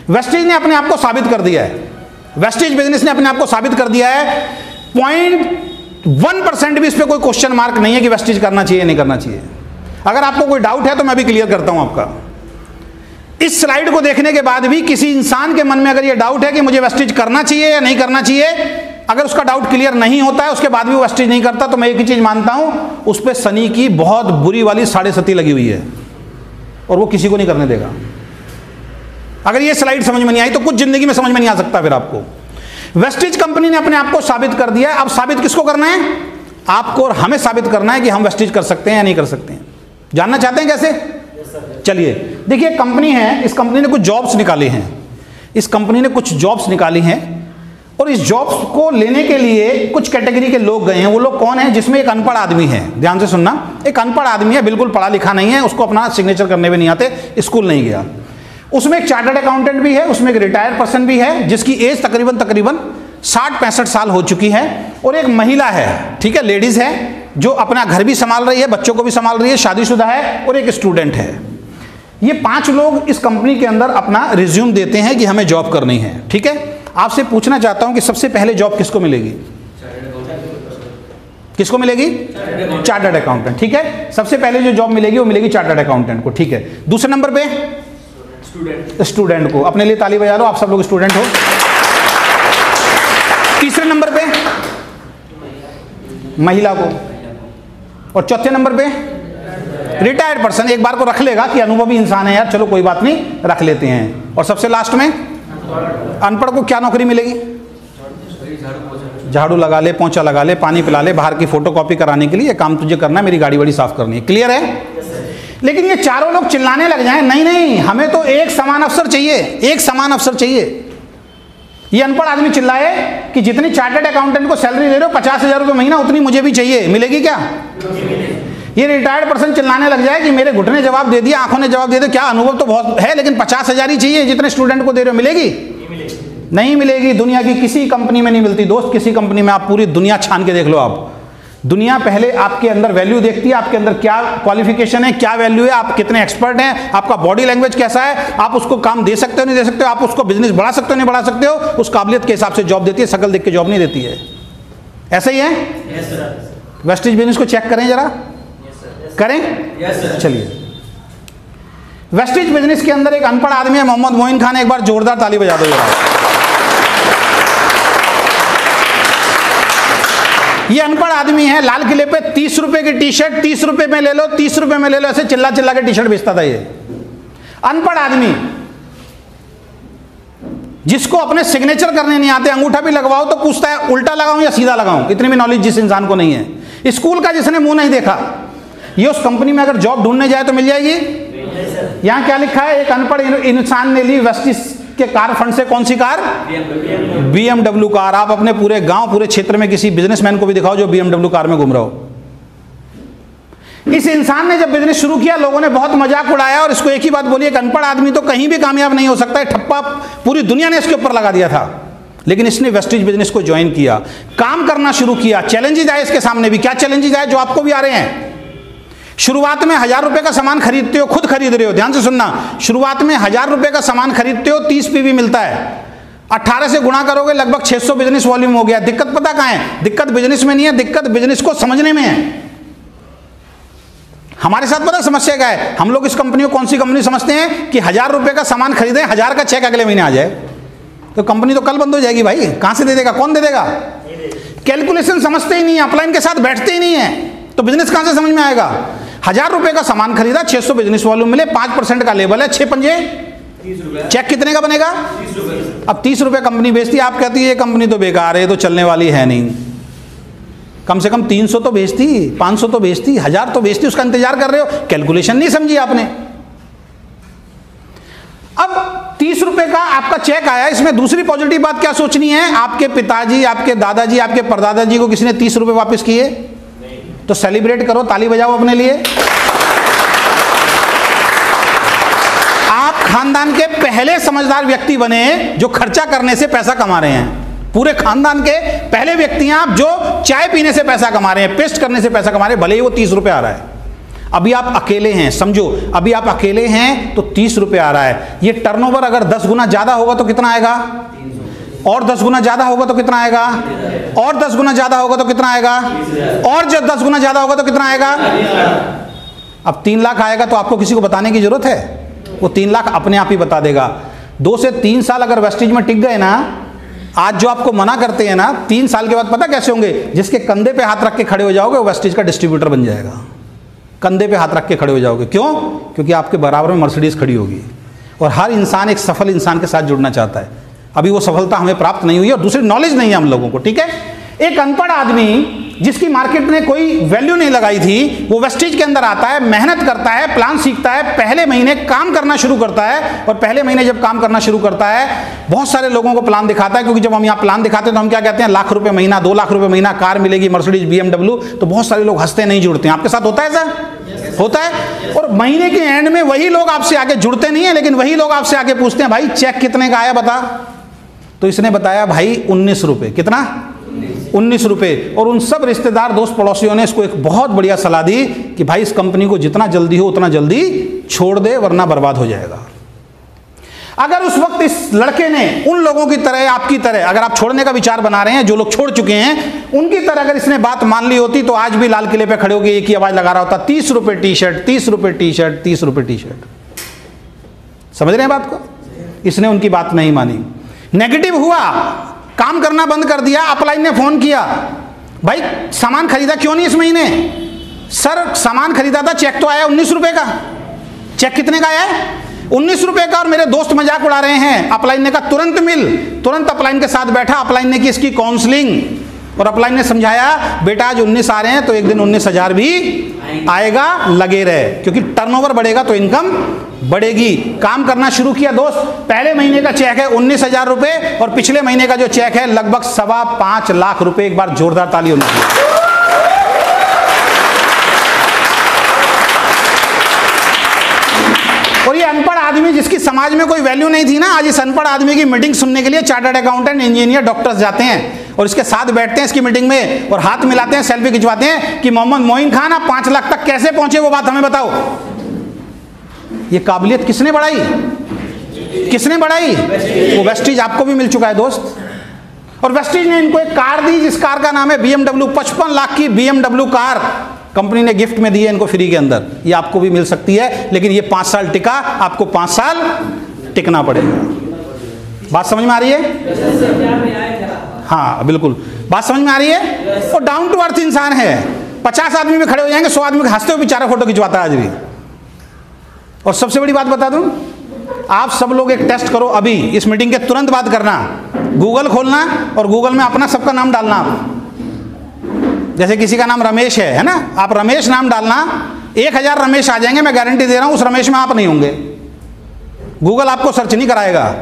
Wastage ने अपने आप को साबित कर दिया है, वेस्टेज बिजनेस ने अपने आप को साबित कर दिया है, 0.1% भी इस पे कोई क्वेश्चन मार्क नहीं है कि वेस्टेज करना चाहिए नहीं करना चाहिए। अगर आपको कोई डाउट है तो मैं भी क्लियर करता हूं आपका। इस स्लाइड को देखने के बाद भी किसी इंसान के मन में अगर ये डाउट है कि मुझे वेस्टेज करना चाहिए या नहीं करना चाहिए, अगर उसका डाउट क्लियर नहीं होता है उसके बाद भी वो वेस्टेज नहीं करता, तो मैं एक ही चीज मानता हूं, उस पर शनि की बहुत बुरी वाली 7.5 लगी हुई है और वो किसी को नहीं करने देगा। अगर ये स्लाइड समझ में नहीं आई तो कुछ जिंदगी में समझ में नहीं आ सकता फिर आपको। वेस्टेज कंपनी ने अपने आप को साबित कर दिया है। अब साबित किसको करना है? आपको और हमें साबित करना है कि हम वेस्टेज कर सकते हैं या नहीं कर सकते हैं। जानना चाहते हैं कैसे? चलिए देखिए, कंपनी है, इस कंपनी ने कुछ जॉब्स निकाले हैं, इस कंपनी ने कुछ जॉब्स निकाली हैं और इस जॉब्स को लेने के लिए कुछ कैटेगरी के लोग गए हैं। वो लोग कौन है? जिसमें एक अनपढ़ आदमी है, ध्यान से सुनना, एक अनपढ़ आदमी है, बिल्कुल पढ़ा लिखा नहीं है, उसको अपना सिग्नेचर करने भी नहीं आते, स्कूल नहीं गया। उसमें एक चार्टर्ड अकाउंटेंट भी है, उसमें एक रिटायर्ड पर्सन भी है जिसकी एज तकरीबन 60-65 साल हो चुकी है, और एक महिला है, ठीक है, लेडीज है, जो अपना घर भी संभाल रही है, बच्चों को भी संभाल रही है, शादीशुदा है, और एक स्टूडेंट है। ये 5 लोग इस कंपनी के अंदर अपना रिज्यूम देते हैं कि हमें जॉब करनी है। ठीक है, आपसे पूछना चाहता हूं कि सबसे पहले जॉब किसको मिलेगी? किसको मिलेगी? Chartered accountant. ठीक है, सबसे पहले जो जॉब मिलेगी वो मिलेगी चार्टर्ड अकाउंटेंट को। ठीक है, दूसरे नंबर पे स्टूडेंट को। अपने लिए ताली बजा लो, आप सब लोग स्टूडेंट हो। तीसरे नंबर पे महिला को, और चौथे नंबर पे रिटायर्ड पर्सन। एक बार को रख लेगा कि अनुभवी इंसान है यार, चलो कोई बात नहीं, रख लेते हैं। और सबसे लास्ट में अनपढ़ को क्या नौकरी मिलेगी? झाड़ू लगा ले, पोंछा लगा ले, पानी पिला ले, बाहर की फोटोकॉपी कराने के लिए काम तुझे करना है, मेरी गाड़ी वाड़ी साफ करनी है। क्लियर है? लेकिन ये चारों लोग चिल्लाने लग जाएं, नहीं नहीं, हमें तो एक समान अवसर चाहिए, एक समान अवसर चाहिए। ये अनपढ़ आदमी चिल्लाए कि जितनी चार्टर्ड अकाउंटेंट को सैलरी दे रहे हो 50,000 रुपये महीना, उतनी मुझे भी चाहिए, मिलेगी क्या? ये रिटायर्ड पर्सन चिल्लाने लग जाए कि मेरे घुटने जवाब दे दिया, आंखों ने जवाब दे दिया, क्या अनुभव तो बहुत है लेकिन 50,000 ही चाहिए जितने स्टूडेंट को दे रहे हो, मिलेगी? नहीं मिलेगी। दुनिया की किसी कंपनी में नहीं मिलती दोस्त, किसी कंपनी में। आप पूरी दुनिया छान के देख लो। आप दुनिया पहले आपके अंदर वैल्यू देखती है, आपके अंदर क्या क्वालिफिकेशन है, क्या वैल्यू है, आप कितने एक्सपर्ट हैं, आपका बॉडी लैंग्वेज कैसा है, आप उसको काम दे सकते हो नहीं दे सकते हो, आप उसको बिजनेस बढ़ा सकते हो नहीं बढ़ा सकते हो, उस काबिलियत के हिसाब से जॉब देती है, शकल देख के जॉब नहीं देती है। ऐसा ही है? वेस्टेज बिजनेस को चेक करें जरा, करें। चलिए, वेस्टेज बिजनेस के अंदर एक अनपढ़ आदमी है, मोहम्मद मोइन खान। एक बार जोरदार ताली बजा दो जरा। ये अनपढ़ आदमी है, लाल किले पे 30 रुपए की टी शर्ट 30 रुपए में ले लो, 30 रुपए में ले लो, ऐसे चिल्ला चिल्ला के टी शर्ट बेचता था। ये अनपढ़ आदमी जिसको अपने सिग्नेचर करने नहीं आते, अंगूठा भी लगवाओ तो पूछता है उल्टा लगाऊं या सीधा लगाऊं। इतनी भी नॉलेज जिस इंसान को नहीं है, स्कूल का जिसने मुंह नहीं देखा, ये उस कंपनी में अगर जॉब ढूंढने जाए तो मिल जाएगी? यहां क्या लिखा है? एक अनपढ़ इंसान ने ली वेस्टेज के कार फंड से कौन सी कार? BMW car. आप अपने पूरे गांव, पूरे क्षेत्र में किसी बिजनेसमैन को भी दिखाओ जो BMW कार में घूम रहा हो। इस इंसान ने जब बिजनेस शुरू किया, लोगों ने बहुत मजाक उड़ाया और इसको एक ही बात बोली, एक अनपढ़ आदमी तो कहीं भी कामयाब नहीं हो सकता है, ठप्पा पूरी दुनिया ने इसके ऊपर लगा दिया था। लेकिन इसने वेस्टेज बिजनेस को ज्वाइन किया, काम करना शुरू किया। चैलेंजेस आए इसके सामने भी। क्या चैलेंजेस आए? जो आपको भी आ रहे हैं। शुरुआत में 1000 रुपए का सामान खरीदते हो, खुद खरीद रहे हो, ध्यान से सुनना। शुरुआत में 1000 रुपए का सामान खरीदते हो, 30 PV मिलता है। 18 से गुणा करोगे, लगभग 600 बिजनेस वॉल्यूम हो गया। दिक्कत पता कहां है? दिक्कत बिजनेस में नहीं है, दिक्कत बिजनेस को समझने में है। हमारे साथ पता समस्या क्या है? हम लोग इस कंपनी को कौन सी कंपनी समझते हैं कि 1000 रुपए का सामान खरीदें, 1000 का चेक अगले महीने आ जाए, तो कंपनी तो कल बंद हो जाएगी भाई। कहां से दे देगा? कौन दे देगा? कैलकुलेशन समझते ही नहीं है, अपलाइन के साथ बैठते ही नहीं है, तो बिजनेस कहां से समझ में आएगा? 1000 रुपए का सामान खरीदा, 600 बिजनेस वॉल्यूम मिले, 5% का लेवल है, 6 पंजे 30 रुपए। चेक कितने का बनेगा? 30 रुपए। अब 30 रुपए कंपनी बेचती है, आप कहती है ये कंपनी तो बेकार है, तो चलने वाली है नहीं। कम से कम 300 तो बेचती, 500 तो बेचती, 1000 तो बेचती, उसका इंतजार कर रहे हो। कैलकुलेशन नहीं समझी आपने। अब 30 रुपए का आपका चेक आया, इसमें दूसरी पॉजिटिव बात क्या सोचनी है? आपके पिताजी, आपके दादाजी, आपके परदादाजी को किसी ने 30 रुपए वापस किए, तो सेलिब्रेट करो, ताली बजाओ अपने लिए। आप खानदान के पहले समझदार व्यक्ति बने जो खर्चा करने से पैसा कमा रहे हैं। पूरे खानदान के पहले व्यक्ति हैं आप जो चाय पीने से पैसा कमा रहे हैं, पेस्ट करने से पैसा कमा रहे हैं, भले ही वो 30 रुपए आ रहा है। अभी आप अकेले हैं, समझो अभी आप अकेले हैं तो 30 रुपए आ रहा है। ये टर्नओवर अगर 10 गुना ज्यादा होगा तो कितना आएगा, और 10 गुना ज्यादा होगा तो कितना आएगा, और 10 गुना ज्यादा होगा तो कितना आएगा, और जब 10 गुना ज्यादा होगा तो कितना आएगा। अब 3 लाख आएगा तो आपको किसी को बताने की जरूरत है, वो 3 लाख अपने आप ही बता देगा। 2 से 3 साल अगर वेस्टेज में टिक गए ना, आज जो आपको मना करते हैं ना, 3 साल के बाद पता कैसे होंगे, जिसके कंधे पे हाथ रख के खड़े हो जाओगे वो वेस्टेज का डिस्ट्रीब्यूटर बन जाएगा। कंधे पे हाथ रख के खड़े हो जाओगे, क्यों? क्योंकि आपके बराबर में मर्सिडीज खड़ी होगी। और हर इंसान एक सफल इंसान के साथ जुड़ना चाहता है। अभी वो सफलता हमें प्राप्त नहीं हुई है और दूसरी नॉलेज नहीं है हम लोगों को, ठीक है। एक अनपढ़ आदमी जिसकी मार्केट ने कोई वैल्यू नहीं लगाई थी, वो वेस्टेज के अंदर आता है, मेहनत करता है, प्लान सीखता है, पहले महीने काम करना शुरू करता है। और पहले महीने जब काम करना शुरू करता है, बहुत सारे लोगों को प्लान दिखाता है, क्योंकि जब हम यहाँ प्लान दिखाते हैं तो हम क्या कहते हैं, लाख रुपए महीना, 2 लाख रुपए महीना, कार मिलेगी, मर्सिडीज, BMW। तो बहुत सारे लोग हंसते नहीं जुड़ते हैं। आपके साथ होता है ऐसा? होता है। और महीने के एंड में वही लोग आपसे आगे जुड़ते नहीं है, लेकिन वही लोग आपसे आगे पूछते हैं, भाई चेक कितने का आया बता। तो इसने बताया भाई 19 रुपए। कितना? 19 रुपए। और उन सब रिश्तेदार, दोस्त, पड़ोसियों ने इसको एक बहुत बढ़िया सलाह दी कि भाई इस कंपनी को जितना जल्दी हो उतना जल्दी छोड़ दे, वरना बर्बाद हो जाएगा। अगर उस वक्त इस लड़के ने उन लोगों की तरह, आपकी तरह, अगर आप छोड़ने का विचार बना रहे हैं, जो लोग छोड़ चुके हैं उनकी तरह अगर इसने बात मान ली होती तो आज भी लाल किले पे खड़े होकर एक ही आवाज लगा रहा होता, 30 रुपए टी शर्ट, 30 रुपए टी शर्ट, 30 रुपए टी शर्ट। समझ रहे हैं बात को? इसने उनकी बात नहीं मानी, नेगेटिव हुआ, काम करना बंद कर दिया। अपलाइन ने फोन किया, भाई सामान खरीदा क्यों नहीं इस महीने? सर सामान खरीदा था, चेक तो आया 19 रुपए का। चेक कितने का आया है? 19 रुपए का। और मेरे दोस्त मजाक उड़ा रहे हैं। अपलाइन ने कहा तुरंत मिल। तुरंत अपलाइन के साथ बैठा, अपलाइन ने की इसकी काउंसलिंग और अपलाइन ने समझाया, बेटा आज 19 आ रहे हैं तो एक दिन 19,000 भी आएगा, लगे रहे, क्योंकि टर्नओवर बढ़ेगा तो इनकम बढ़ेगी। काम करना शुरू किया दोस्त। पहले महीने का चेक है 19,000 रुपए और पिछले महीने का जो चेक है लगभग 5.25 लाख रुपए। एक बार जोरदार ताली होनी चाहिए। और ये अनपढ़ आदमी जिसकी समाज में कोई वैल्यू नहीं थी ना, आज इस अनपढ़ आदमी की मीटिंग सुनने के लिए चार्टर्ड अकाउंटेंट, इंजीनियर, डॉक्टर्स जाते हैं और इसके साथ बैठते हैं इसकी मीटिंग में और हाथ मिलाते हैं, सेल्फी खिंचवाते हैं कि मोहम्मद मोइन खान आप 5 लाख तक कैसे पहुंचे, वो बात हमें बताओ। ये काबिलियत किसने बढ़ाई? किसने बढ़ाई? वो वेस्टेज आपको भी मिल चुका है दोस्त। और वेस्टेज ने इनको एक कार दी जिस कार का नाम है BMW। 55 लाख की BMW कार कंपनी ने गिफ्ट में दी है इनको फ्री के अंदर। ये आपको भी मिल सकती है, लेकिन ये 5 साल टिका, आपको 5 साल टिकना पड़ेगा। बात समझ में आ रही है? हाँ बिल्कुल, बात समझ में आ रही है। और डाउन टू अर्थ इंसान है। 50 आदमी में खड़े हो जाएंगे, 100 आदमी हंसते हुए बेचारा फोटो खिंचवाता है आज भी। और सबसे बड़ी बात बता दूं, आप सब लोग एक टेस्ट करो अभी, इस मीटिंग के तुरंत बाद करना। गूगल खोलना और गूगल में अपना सबका नाम डालना। जैसे किसी का नाम रमेश है ना, आप रमेश नाम डालना, 1000 रमेश आ जाएंगे, मैं गारंटी दे रहा हूं। उस रमेश में आप नहीं होंगे, गूगल आपको सर्च नहीं कराएगा।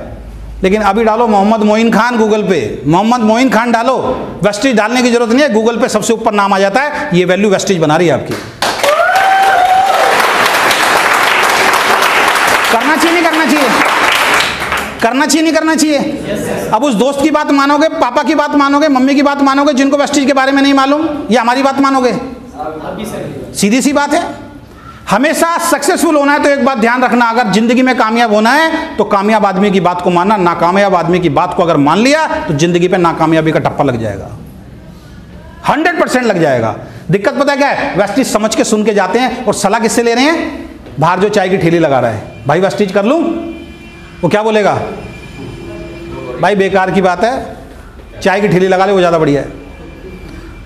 लेकिन अभी डालो मोहम्मद मोइन खान गूगल पे, मोहम्मद मोइन खान डालो, वेस्टेज डालने की जरूरत नहीं है, गूगल पे सबसे ऊपर नाम आ जाता है। ये वैल्यू वेस्टेज बना रही है आपकी। करना चाहिए नहीं करना चाहिए? करना चाहिए नहीं करना चाहिए? अब उस दोस्त की बात मानोगे, पापा की बात मानोगे, मम्मी की बात मानोगे जिनको वेस्टेज के बारे में नहीं मालूम, या हमारी बात मानोगे? सीधी सी बात है। हमेशा सक्सेसफुल होना है तो एक बात ध्यान रखना, अगर जिंदगी में कामयाब होना है तो कामयाब आदमी की बात को मानना। नाकामयाब आदमी की बात को अगर मान लिया तो जिंदगी पे नाकामयाबी का टप्पा लग जाएगा, 100% लग जाएगा। दिक्कत पता है क्या है? वेस्टेज समझ के सुन के जाते हैं और सलाह किससे ले रहे हैं? बाहर जो चाय की ठेली लगा रहा है, भाई वेस्टेज कर लूं, वो क्या बोलेगा? भाई बेकार की बात है, चाय की ठेली लगा ले, वो ज्यादा बढ़िया है।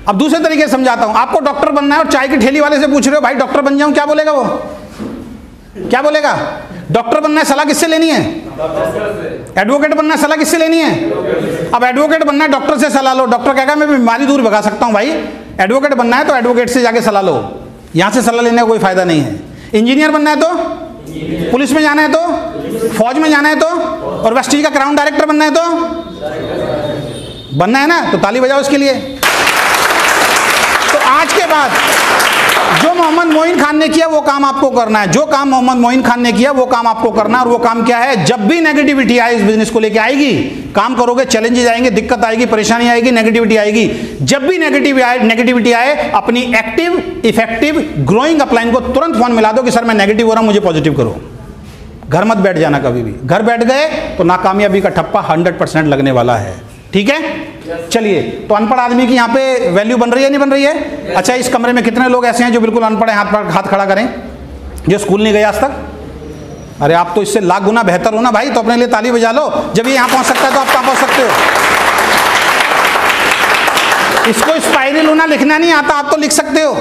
अब दूसरे तरीके से समझाता हूं, आपको डॉक्टर बनना है और चाय की ठेली वाले से पूछ रहे हो भाई डॉक्टर बन जाऊं, क्या बोलेगा वो? क्या बोलेगा? डॉक्टर बनना है, सलाह किससे लेनी है? एडवोकेट बनना है, सलाह किससे लेनी है? अब एडवोकेट बनना है, डॉक्टर से सलाह लो। डॉक्टर कहेगा मैं बीमारी दूर भगा सकता हूं। भाई एडवोकेट बनना है तो एडवोकेट से जाके सलाह लो, यहां से सलाह लेने का कोई फायदा नहीं है। इंजीनियर बनना है तो, पुलिस में जाना है तो, फौज में जाना है तो, और वेस्टेज का क्राउन डायरेक्टर बनना है तो, बनना है ना, तो ताली बजाओ इसके लिए। तो आज के बाद जो मोहम्मद मोइन खान ने ने किया वो काम आपको करना है, जो काम मोहम्मद मोइन खान ने किया वो काम आपको करना है। और वो काम क्या है? जब भी नेगेटिविटी आए इस बिजनेस को लेके आएगी, काम करोगे, चैलेंजेस आएंगे, दिक्कत आएगी, परेशानी आएगी, नेगेटिविटी आएगी। जब भी नेगेटिविटी आए अपनी एक्टिव इफेक्टिव ग्रोइंग अपलाइन को तुरंत फोन मिला दो कि सर मैं नेगेटिव हो रहा हूं, मुझे पॉजिटिव करो। घर मत बैठ जाना कभी भी। घर बैठ गए तो नाकामयाबी का ठप्पा 100% लगने वाला है। ठीक है, चलिए। तो अनपढ़ आदमी की यहाँ पे वैल्यू बन रही है नहीं बन रही है? अच्छा, इस कमरे में कितने लोग ऐसे हैं जो बिल्कुल अनपढ़ हैं? हाथ खड़ा करें, जो स्कूल नहीं गए आज तक। अरे आप तो इससे लाख गुना बेहतर हो ना भाई, तो अपने लिए ताली बजा लो। जब ये यहाँ पहुँच सकता है तो आप कहाँ पहुँच सकते हो? इसको स्पाइरलुना लिखना नहीं आता, आप तो लिख सकते हो।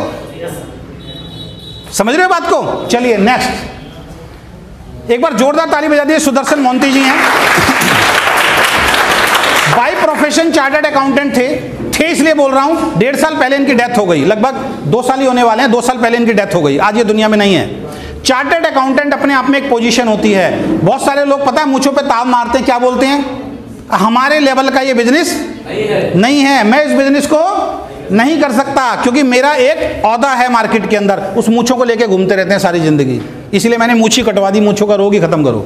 समझ रहे हो बात को? चलिए नेक्स्ट, एक बार जोरदार ताली बजा दिए। सुदर्शन मोहंती जी हैं, बाय प्रोफेशन चार्टर्ड अकाउंटेंट थे इसलिए बोल रहा हूं। 1.5 साल पहले इनकी डेथ हो गई, लगभग 2 साल ही होने वाले हैं। 2 साल पहले इनकी डेथ हो गई, आज ये दुनिया में नहीं है। चार्टर्ड अकाउंटेंट अपने आप में एक पोजीशन होती है। बहुत सारे लोग पता है मूंछों पे ताव मारते हैं, क्या बोलते हैं? हमारे लेवल का ये बिजनेस नहीं है, मैं इस बिजनेस को नहीं कर सकता क्योंकि मेरा एक औहदा है मार्केट के अंदर। उस मूंछों को लेके घूमते रहते हैं सारी जिंदगी, इसलिए मैंने मूंछी कटवा दी। मूंछों का रोग ही खत्म करो,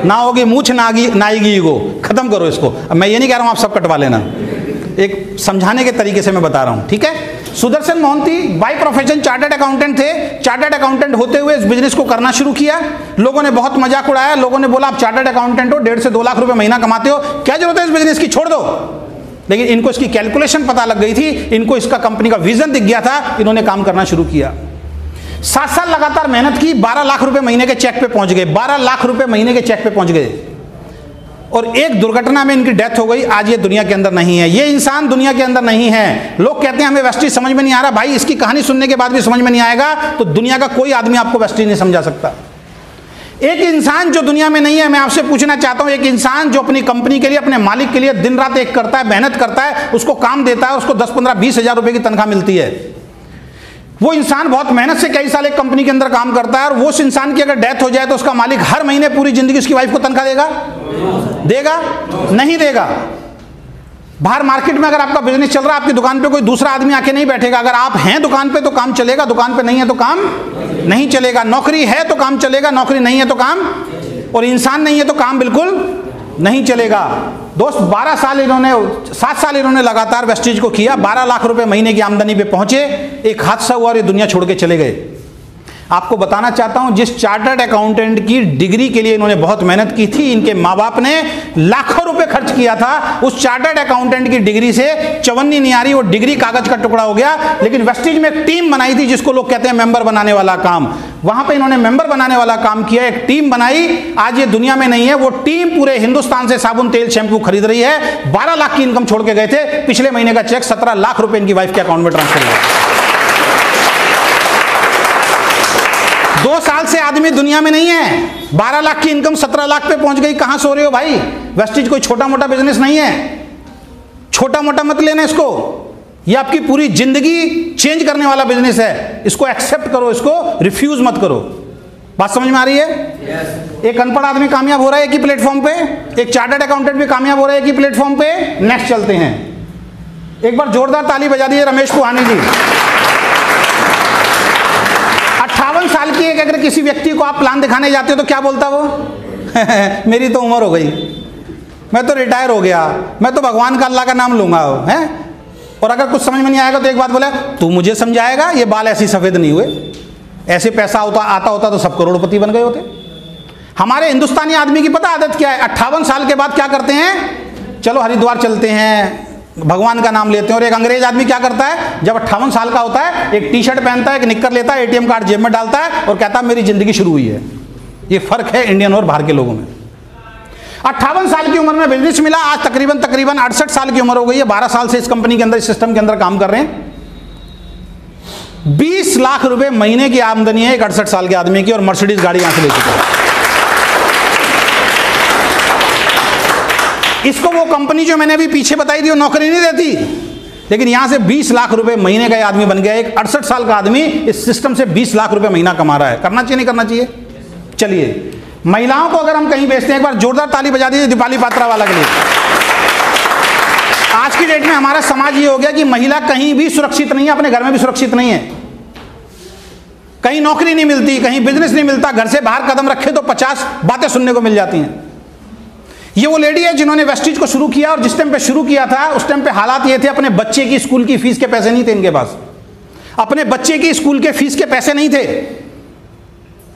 ना होगी मूंछ ना आएगी ईगो, खत्म करो इसको। अब मैं ये नहीं कह रहा हूं आप सब कटवा लेना, एक समझाने के तरीके से मैं बता रहा हूं। ठीक है, Sudarshan Mohanty by profession chartered accountant थे। चार्टर्ड अकाउंटेंट होते हुए इस बिजनेस को करना शुरू किया। लोगों ने बहुत मजाक उड़ाया, लोगों ने बोला आप चार्टर्ड अकाउंटेंट हो, 1.5 से 2 लाख रुपए महीना कमाते हो, क्या जरूरत है इस बिजनेस की, छोड़ दो। लेकिन इनको इसकी कैलकुलेशन पता लग गई थी, इनको इसका कंपनी का विजन दिख गया था, इन्होंने काम करना शुरू किया। 7 साल लगातार मेहनत की, 12 लाख रुपए महीने के चेक पे पहुंच गए। 12 लाख रुपए महीने के चेक पे पहुंच गए और एक दुर्घटना में इनकी डेथ हो गई। आज ये दुनिया के अंदर नहीं है, ये इंसान दुनिया के अंदर नहीं है। लोग कहते हैं हमें वेस्टीज समझ में नहीं आ रहा। भाई इसकी कहानी सुनने के बाद भी समझ में नहीं आएगा तो दुनिया का कोई आदमी आपको वेस्टीज नहीं समझा सकता। एक इंसान जो दुनिया में नहीं है, मैं आपसे पूछना चाहता हूं, एक इंसान जो अपनी कंपनी के लिए, अपने मालिक के लिए दिन रात एक करता है, मेहनत करता है, उसको काम देता है, उसको 10, 15, 20 हजार रुपए की तनख्वाह मिलती है। वो इंसान बहुत मेहनत से कई साल एक कंपनी के अंदर काम करता है और वो उस इंसान की अगर डेथ हो जाए तो उसका मालिक हर महीने पूरी जिंदगी उसकी वाइफ को तनख्वाह देगा? नहीं देगा। बाहर मार्केट में अगर आपका बिजनेस चल रहा है, आपकी दुकान पे कोई दूसरा आदमी आके नहीं बैठेगा। अगर आप हैं दुकान पे तो काम चलेगा, दुकान पे नहीं है तो काम नहीं चलेगा। नौकरी है तो काम चलेगा, नौकरी नहीं है तो काम, और इंसान नहीं है तो काम बिल्कुल नहीं चलेगा। दोस्त 7 साल इन्होंने लगातार वेस्टीज को किया, 12 लाख रुपए महीने की आमदनी पे पहुंचे। एक हादसा हुआ और ये दुनिया छोड़ के चले गए। आपको बताना चाहता हूं, जिस चार्टर्ड अकाउंटेंट की डिग्री के लिए इन्होंने बहुत मेहनत की थी, इनके माँ बाप ने लाखों रुपए खर्च किया था, उस चार्टर्ड अकाउंटेंट की डिग्री से चवन्नी नहीं आ रही, वो डिग्री कागज का टुकड़ा हो गया। लेकिन वेस्टीज में एक टीम बनाई थी जिसको लोग कहते हैं मेंबर बनाने वाला काम। वहां पे इन्होंने मेंबर बनाने वाला काम किया, एक टीम बनाई। आज ये दुनिया में नहीं है, वो टीम पूरे हिंदुस्तान से साबुन तेल शैंपू खरीद रही है। 12 लाख की इनकम छोड़ के गए थे, पिछले महीने का चेक 17 लाख रुपए इनकी वाइफ के अकाउंट में ट्रांसफर हुआ। 2 साल से आदमी दुनिया में नहीं है, 12 लाख की इनकम 17 लाख पे पहुंच गई। कहां सो रहे हो भाई? वेस्टीज कोई छोटा मोटा बिजनेस नहीं है, छोटा मोटा मत लेना इसको। ये आपकी पूरी जिंदगी चेंज करने वाला बिजनेस है। इसको एक्सेप्ट करो, इसको रिफ्यूज मत करो। बात समझ में आ रही है? एक अनपढ़ आदमी कामयाब हो रहा है एक ही प्लेटफॉर्म पे, एक चार्टर्ड अकाउंटेंट भी कामयाब हो रहा है एक ही प्लेटफॉर्म पे। नेक्स्ट चलते हैं, एक बार जोरदार ताली बजा दीजिए रमेश पुहानी जी। 58 साल की एक अगर किसी व्यक्ति को आप प्लान दिखाने जाते हो तो क्या बोलता वो? मेरी तो उम्र हो गई, मैं तो रिटायर हो गया, मैं तो भगवान का अल्लाह का नाम लूंगा है। और अगर कुछ समझ में नहीं आएगा तो एक बात बोला, तू मुझे समझाएगा? ये बाल ऐसे सफेद नहीं हुए, ऐसे पैसा आता होता तो सब करोड़पति बन गए होते। हमारे हिंदुस्तानी आदमी की पता आदत क्या है? 58 साल के बाद क्या करते हैं? चलो हरिद्वार चलते हैं, भगवान का नाम लेते हैं। और एक अंग्रेज आदमी क्या करता है? जब 58 साल का होता है एक टी शर्ट पहनता है, एक निक्कर लेता है, ATM कार्ड जेब में डालता है और कहता है मेरी जिंदगी शुरू हुई है। ये फर्क है इंडियन और बाहर के लोगों में। 58 साल की उम्र में बिजनेस मिला, आज तकरीबन 68 साल की उम्र हो गई है। 12 साल से इस कंपनी के अंदर, इस सिस्टम के अंदर काम कर रहे हैं। 20 लाख रुपए महीने की आमदनी है एक 68 साल के आदमी की, और मर्सिडीज गाड़ी यहां से ले चुके हैं। इसको वो कंपनी जो मैंने अभी पीछे बताई थी वो नौकरी नहीं देती, लेकिन यहां से 20 लाख रुपए महीने का आदमी बन गया। एक 68 साल का आदमी इस सिस्टम से 20 लाख रुपए महीना कमा रहा है। करना चाहिए नहीं करना चाहिए? चलिए, महिलाओं को अगर हम कहीं बेचते हैं, एक बार जोरदार ताली बजा दीजिए दीपाली पात्रा वाला के लिए। आज की डेट में हमारा समाज ये हो गया कि महिला कहीं भी सुरक्षित नहीं है, अपने घर में भी सुरक्षित नहीं है। कहीं नौकरी नहीं मिलती, कहीं बिजनेस नहीं मिलता, घर से बाहर कदम रखे तो 50 बातें सुनने को मिल जाती हैं। ये वो लेडी है जिन्होंने वेस्टिज को शुरू किया, और जिस टाइम पे शुरू किया था उस टाइम पे हालात ये थे, अपने बच्चे की स्कूल की फीस के पैसे नहीं थे इनके पास, अपने बच्चे की स्कूल के फीस के पैसे नहीं थे।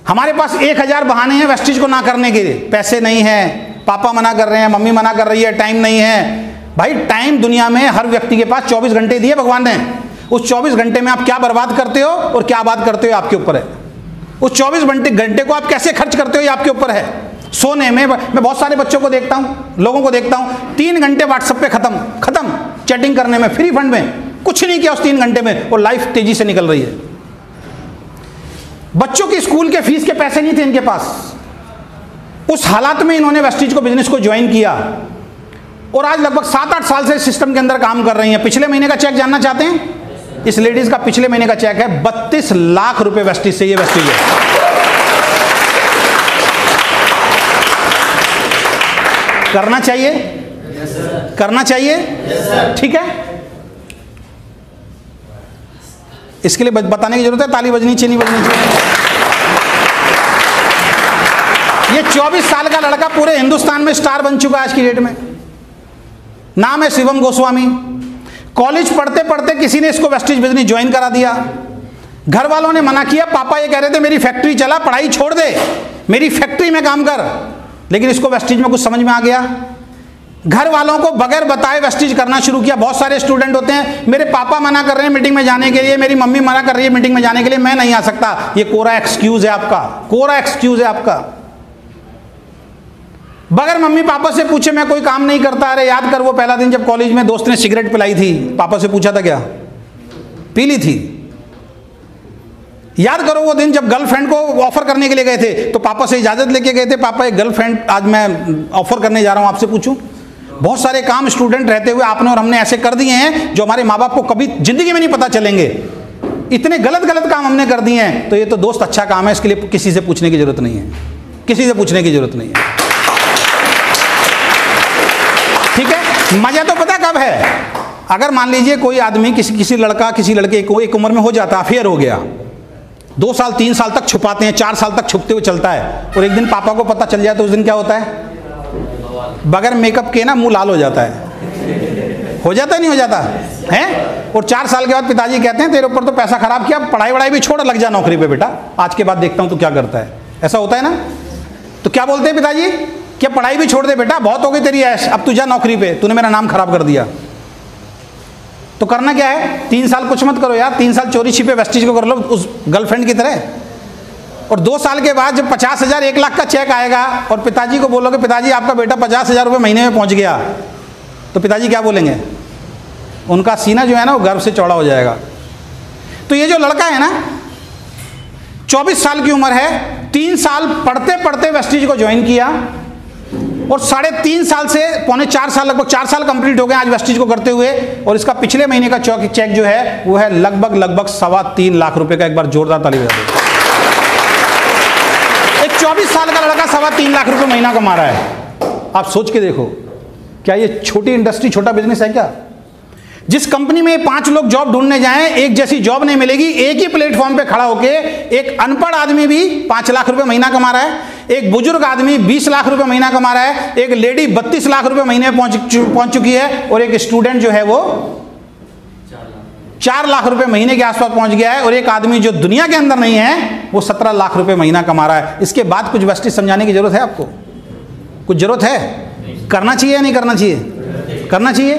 हमारे पास 1000 बहाने हैं वेस्टिज को ना करने के लिए, पैसे नहीं है, पापा मना कर रहे हैं, मम्मी मना कर रही है, टाइम नहीं है। भाई टाइम दुनिया में हर व्यक्ति के पास 24 घंटे दिए भगवान ने, उस 24 घंटे में आप क्या बर्बाद करते हो और क्या आबाद करते हो आपके ऊपर है। उस 24 घंटे को आप कैसे खर्च करते हो ये आपके ऊपर है। सोने में मैं बहुत सारे बच्चों को देखता हूं, लोगों को देखता हूं, 3 घंटे व्हाट्सएप पे खत्म चैटिंग करने में, फ्री फंड में, कुछ नहीं किया उस 3 घंटे में, और लाइफ तेजी से निकल रही है। बच्चों की स्कूल के फीस के पैसे नहीं थे इनके पास। उस हालात में इन्होंने वेस्टिज को बिजनेस को ज्वाइन किया, और आज लगभग 7-8 साल से सिस्टम के अंदर काम कर रही हैं। पिछले महीने का चेक जानना चाहते हैं? इस लेडीज का पिछले महीने का चेक है 32 लाख रुपए वेस्टिज से। ये वेस्टिज है, करना चाहिए, करना चाहिए, ठीक है। इसके लिए बताने की जरूरत है? ताली बजनी चाहिए, नहीं बजनी चाहिए? ये 24 साल का लड़का पूरे हिंदुस्तान में स्टार बन चुका है आज की डेट में। नाम है शिवम गोस्वामी। कॉलेज पढ़ते पढ़ते किसी ने इसको वेस्टिज बिजनेस ज्वाइन करा दिया। घर वालों ने मना किया, पापा ये कह रहे थे मेरी फैक्ट्री चला, पढ़ाई छोड़ दे, मेरी फैक्ट्री में काम कर। लेकिन इसको वेस्टिज में कुछ समझ में आ गया। घर वालों को बगैर बताए वेस्टिज करना शुरू किया। बहुत सारे स्टूडेंट होते हैं, मेरे पापा मना कर रहे हैं मीटिंग में जाने के लिए, मेरी मम्मी मना कर रही है मीटिंग में जाने के लिए, मैं नहीं आ सकता। ये कोरा एक्सक्यूज है आपका, कोरा एक्सक्यूज है आपका। बगैर मम्मी पापा से पूछे मैं कोई काम नहीं करता। अरे याद कर वो पहला दिन जब कॉलेज में दोस्त ने सिगरेट पिलाई थी, पापा से पूछा था क्या? पी ली थी। याद करो वो दिन जब गर्लफ्रेंड को ऑफर करने के लिए गए थे, तो पापा से इजाजत लेके गए थे, पापा एक गर्लफ्रेंड आज मैं ऑफर करने जा रहा हूं, आपसे पूछूं। बहुत सारे काम स्टूडेंट रहते हुए आपने और हमने ऐसे कर दिए हैं जो हमारे माँ बाप को कभी जिंदगी में नहीं पता चलेंगे। इतने गलत काम हमने कर दिए हैं। तो ये तो दोस्त अच्छा काम है, इसके लिए किसी से पूछने की जरूरत नहीं है, किसी से पूछने की जरूरत नहीं है, ठीक है। मजा तो पता कब है? अगर मान लीजिए कोई आदमी किसी लड़का किसी लड़के को एक उम्र में हो जाता, अफेयर हो गया, 2 साल 3 साल तक छुपाते हैं, 4 साल तक छुपते हुए चलता है, और एक दिन पापा को पता चल जाए तो उस दिन क्या होता है? बगैर मेकअप के ना मुंह लाल हो जाता है। हो जाता है नहीं हो जाता है? और 4 साल के बाद पिताजी कहते हैं तेरे ऊपर तो पैसा खराब किया, पढ़ाई वढ़ाई भी छोड़, लग जा नौकरी पे बेटा, आज के बाद देखता हूं तू क्या करता है। ऐसा होता है ना? तो क्या बोलते हैं पिताजी? क्या पढ़ाई भी छोड़ दे बेटा, बहुत हो गई तेरी ऐश, अब तू जा नौकरी पे, तूने मेरा नाम खराब कर दिया। तो करना क्या है? 3 साल कुछ मत करो यार, 3 साल चोरी छिपे वेस्टिज को कर लो उस गर्लफ्रेंड की तरह। और 2 साल के बाद जब 50,000 1 लाख का चेक आएगा और पिताजी को बोलोगे पिताजी आपका बेटा 50,000 रुपये महीने में पहुंच गया, तो पिताजी क्या बोलेंगे? उनका सीना जो है ना वो गर्व से चौड़ा हो जाएगा। तो ये जो लड़का है ना, 24 साल की उम्र है, 3 साल पढ़ते पढ़ते वेस्टिज को ज्वाइन किया, और 3.5 साल से पौने 4 साल, लगभग 4 साल कंप्लीट हो गए आज वेस्टिज को करते हुए। और इसका पिछले महीने का चेक जो है वो है लगभग 3.25 लाख रुपए का। एक बार जोरदार ताली बजा दो। एक 24 साल का लड़का 3.25 लाख रुपए महीना कमा रहा है। आप सोच के देखो, क्या ये छोटी इंडस्ट्री, छोटा बिजनेस है क्या? जिस कंपनी में 5 लोग जॉब ढूंढने जाएं, एक जैसी जॉब नहीं मिलेगी। एक ही प्लेटफॉर्म पे खड़ा होके एक अनपढ़ आदमी भी 5 लाख रुपए महीना कमा रहा है, एक बुजुर्ग आदमी 20 लाख रुपए महीना कमा रहा है, एक लेडी 32 लाख रुपए महीने में पहुंच चुकी है, और एक स्टूडेंट जो है वो 4 लाख रुपए महीने के आसपास पहुंच गया है, और एक आदमी जो दुनिया के अंदर नहीं है वो 17 लाख रुपए महीना कमा रहा है। इसके बाद कुछ वेस्टिज समझाने की जरूरत है आपको? कुछ जरूरत है? करना चाहिए या नहीं करना चाहिए? करना चाहिए।